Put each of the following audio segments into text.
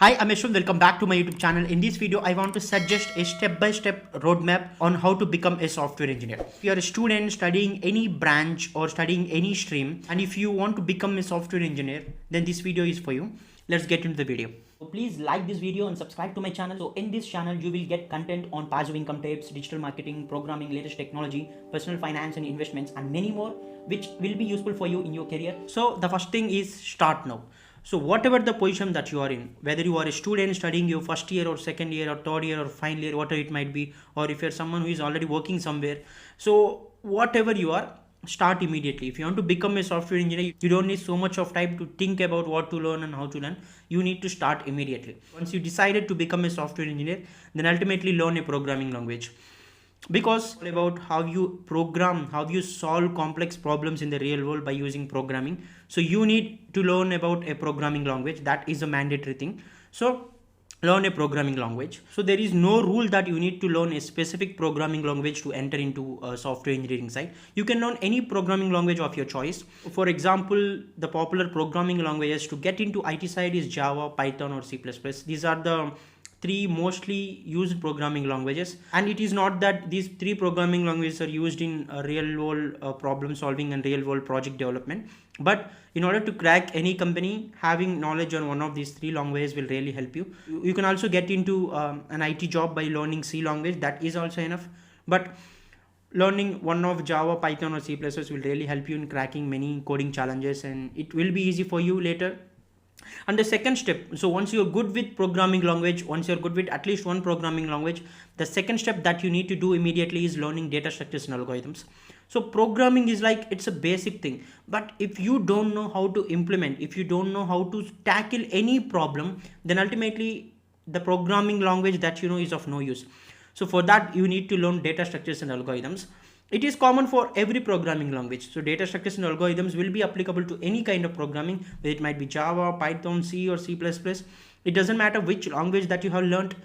Hi, I'm Yaswanth. Welcome back to my YouTube channel. In this video, I want to suggest a step-by-step roadmap on how to become a software engineer. If you're a student studying any branch or studying any stream, and if you want to become a software engineer, then this video is for you. Let's get into the video. So please like this video and subscribe to my channel. So in this channel, you will get content on passive income tips, digital marketing, programming, latest technology, personal finance and investments, and many more, which will be useful for you in your career. So the first thing is start now. So whatever the position that you are in, whether you are a student studying your first year or second year or third year or final year, whatever it might be, or if you're someone who is already working somewhere, so whatever you are, start immediately. If you want to become a software engineer, you don't need so much of time to think about what to learn and how to learn. You need to start immediately. Once you decided to become a software engineer, then ultimately learn a programming language, because about how you program, how you solve complex problems in the real world by using programming. So you need to learn about a programming language. That is a mandatory thing. So learn a programming language. So there is no rule that you need to learn a specific programming language to enter into a software engineering side. You can learn any programming language of your choice. For example, the popular programming languages to get into IT side is Java, Python or C++. These are the three mostly used programming languages, and it is not that these three programming languages are used in real world problem solving and real world project development, but in order to crack any company, having knowledge on one of these three languages will really help you. You can also get into an IT job by learning C language. That is also enough, but learning one of Java, Python or C++ will really help you in cracking many coding challenges, and it will be easy for you later. And the second step, so once you're good with programming language, once you're good with at least one programming language, the second step that you need to do immediately is learning data structures and algorithms. So programming is like, it's a basic thing, but if you don't know how to implement, if you don't know how to tackle any problem, then ultimately the programming language that you know is of no use. So for that, you need to learn data structures and algorithms. It is common for every programming language. So data structures and algorithms will be applicable to any kind of programming, whether it might be Java, Python, C or C++. It doesn't matter which language that you have learned.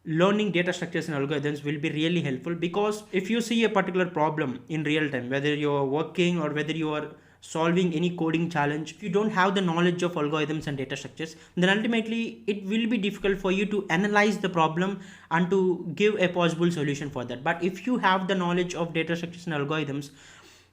Learning data structures and algorithms will be really helpful, because if you see a particular problem in real time, whether you're working or whether you are solving any coding challenge, if you don't have the knowledge of algorithms and data structures, then ultimately it will be difficult for you to analyze the problem and to give a possible solution for that. But if you have the knowledge of data structures and algorithms,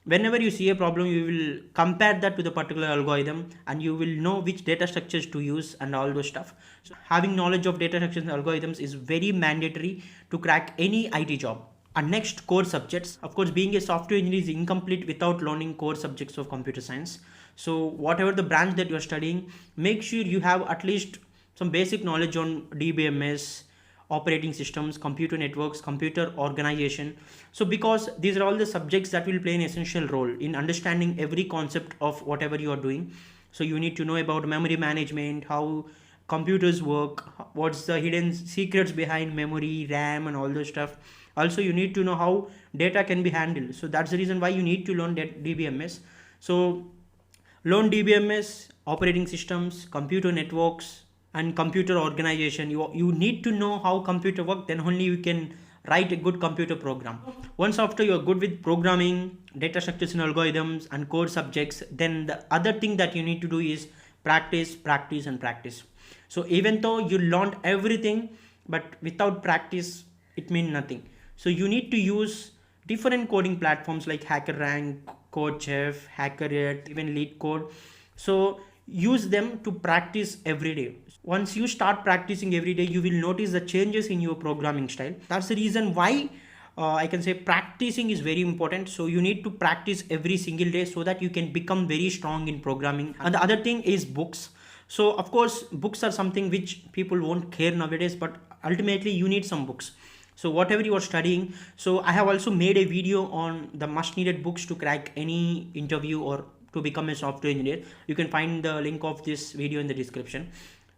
whenever you see a problem, you will compare that to the particular algorithm and you will know which data structures to use and all those stuff. So having knowledge of data structures and algorithms is very mandatory to crack any IT job. And next, core subjects. Of course, being a software engineer is incomplete without learning core subjects of computer science. So whatever the branch that you're studying, make sure you have at least some basic knowledge on DBMS, operating systems, computer networks, computer organization. So because these are all the subjects that will play an essential role in understanding every concept of whatever you are doing. So you need to know about memory management, how computers work, what's the hidden secrets behind memory, RAM and all those stuff. Also, you need to know how data can be handled. So that's the reason why you need to learn DBMS. So learn DBMS, operating systems, computer networks and computer organization. You need to know how computer work, then only you can write a good computer program. Once after you're good with programming, data structures and algorithms and core subjects, then the other thing that you need to do is practice, practice and practice. So even though you learned everything, but without practice, it means nothing. So you need to use different coding platforms like HackerRank, CodeChef, HackerRate, even LeetCode. So use them to practice every day. Once you start practicing every day, you will notice the changes in your programming style. That's the reason why I can say practicing is very important. So you need to practice every single day so that you can become very strong in programming. And the other thing is books. So of course, books are something which people won't care nowadays, but ultimately you need some books. So whatever you are studying, so I have also made a video on the must needed books to crack any interview or to become a software engineer. You can find the link of this video in the description.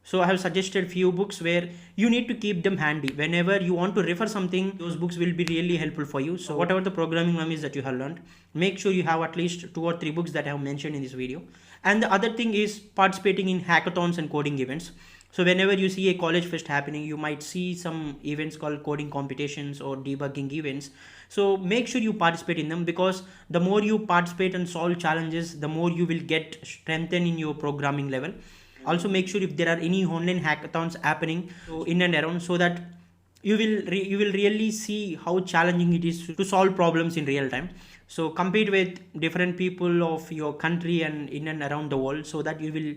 So I have suggested few books where you need to keep them handy. Whenever you want to refer something, those books will be really helpful for you. So whatever the programming language that you have learned, make sure you have at least 2 or 3 books that I have mentioned in this video. And the other thing is participating in hackathons and coding events. So whenever you see a college fest happening, you might see some events called coding competitions or debugging events. So make sure you participate in them, because the more you participate and solve challenges, the more you will get strengthened in your programming level. Also make sure if there are any online hackathons happening so in and around, so that you will really see how challenging it is to solve problems in real time. So compete with different people of your country and in and around the world, so that you will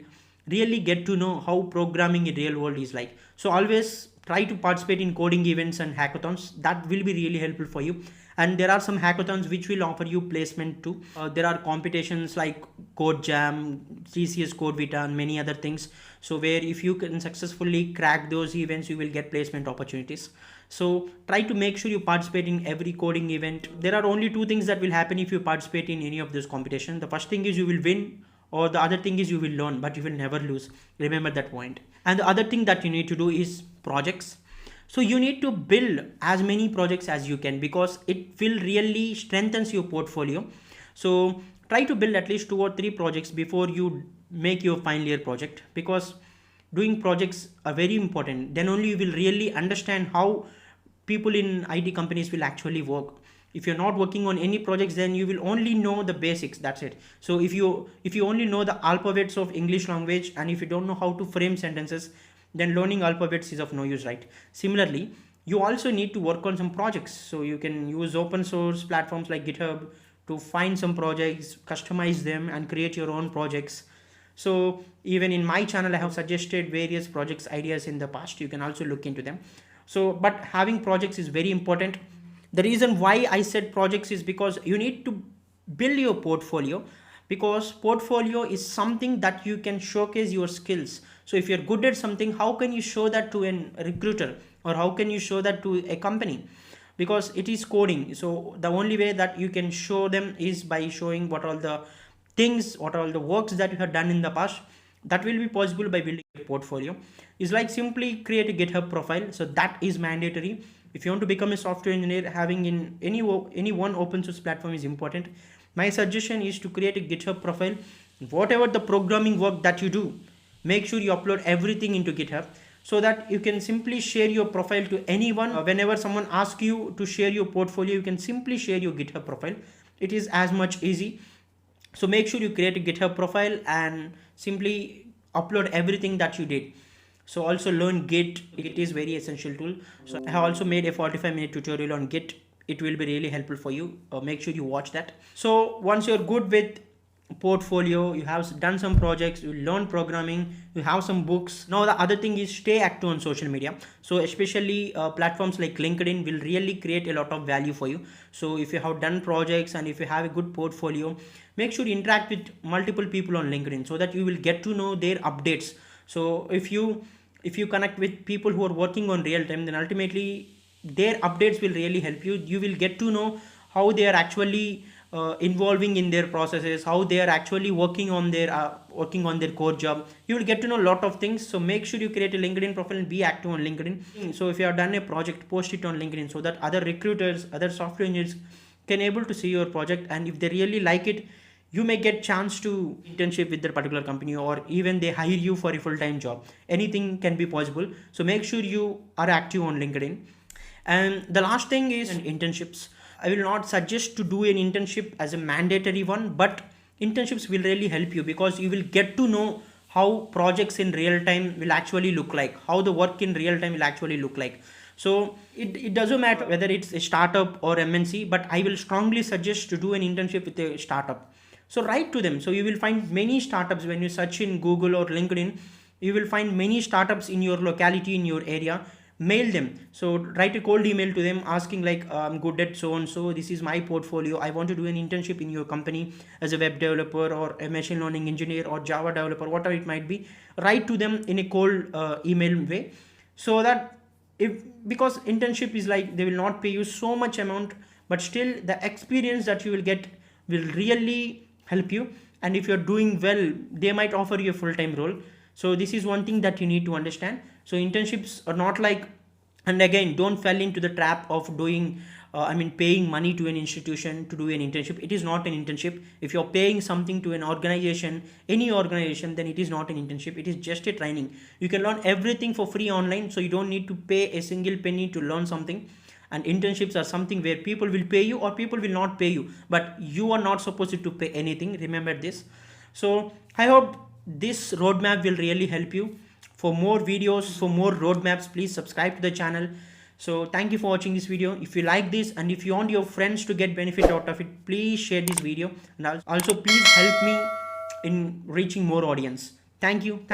really get to know how programming in real world is like. So always try to participate in coding events and hackathons. That will be really helpful for you. And there are some hackathons which will offer you placement too. There are competitions like Code Jam, CCS Code Vita, and many other things. So where if you can successfully crack those events, you will get placement opportunities. So try to make sure you participate in every coding event. There are only two things that will happen if you participate in any of those competitions. The first thing is you will win, or the other thing is you will learn, but you will never lose. Remember that point. And the other thing that you need to do is projects. So you need to build as many projects as you can, because it will really strengthens your portfolio. So try to build at least 2 or 3 projects before you make your final year project, because doing projects are very important. Then only you will really understand how people in IT companies will actually work. If you're not working on any projects, then you will only know the basics, that's it. So if you only know the alphabets of English language, and if you don't know how to frame sentences, then learning alphabets is of no use, right? Similarly, you also need to work on some projects. So you can use open source platforms like GitHub to find some projects, customize them, and create your own projects. So even in my channel, I have suggested various projects ideas in the past. You can also look into them. So but having projects is very important. The reason why I said projects is because you need to build your portfolio, because portfolio is something that you can showcase your skills. So if you're good at something, how can you show that to a recruiter, or how can you show that to a company? Because it is coding. So the only way that you can show them is by showing what all the things, what are all the works that you have done in the past. That will be possible by building a portfolio. It's like simply create a GitHub profile. So that is mandatory. If you want to become a software engineer, having in any one open source platform is important. My suggestion is to create a GitHub profile. Whatever the programming work that you do, make sure you upload everything into GitHub, so that you can simply share your profile to anyone. Whenever someone asks you to share your portfolio, you can simply share your GitHub profile. It is as much easy. So make sure you create a GitHub profile and simply upload everything that you did. So also learn Git. It is very essential tool. So I have also made a 45-minute tutorial on Git. It will be really helpful for you. Make sure you watch that. So once you're good with portfolio, you have done some projects, you learn programming, you have some books. Now the other thing is stay active on social media. So especially platforms like LinkedIn will really create a lot of value for you. So if you have done projects and if you have a good portfolio, make sure you interact with multiple people on LinkedIn, so that you will get to know their updates. So if you connect with people who are working on real time, then ultimately their updates will really help you. You will get to know how they are actually involving in their processes, how they are actually working on their core job. You will get to know a lot of things. So make sure you create a LinkedIn profile and be active on LinkedIn. So if you have done a project, post it on LinkedIn, so that other recruiters, other software engineers can able to see your project, and if they really like it, you may get chance to internship with their particular company, or even they hire you for a full-time job. Anything can be possible. So make sure you are active on LinkedIn. And the last thing is internships. I will not suggest to do an internship as a mandatory one, but internships will really help you, because you will get to know how projects in real time will actually look like, how the work in real time will actually look like. So it doesn't matter whether it's a startup or MNC, but I will strongly suggest to do an internship with a startup. So write to them. So you will find many startups when you search in Google or LinkedIn. You will find many startups in your locality, in your area. Mail them. So write a cold email to them asking like, I'm good at so and so, this is my portfolio, I want to do an internship in your company as a web developer or a machine learning engineer or Java developer, whatever it might be. Write to them in a cold email way, so that because internship is like, they will not pay you so much amount, but still the experience that you will get will really help you. And if you're doing well, they might offer you a full-time role. So this is one thing that you need to understand. So internships are not like, and again, don't fall into the trap of doing, paying money to an institution to do an internship. It is not an internship. If you're paying something to an organization, any organization, then it is not an internship. It is just a training. You can learn everything for free online. So you don't need to pay a single penny to learn something. And internships are something where people will pay you or people will not pay you, but you are not supposed to pay anything. Remember this. So I hope this roadmap will really help you. For more videos, for more roadmaps, please subscribe to the channel. So thank you for watching this video. If you like this and if you want your friends to get benefit out of it, please share this video, and also please help me in reaching more audience. Thank you.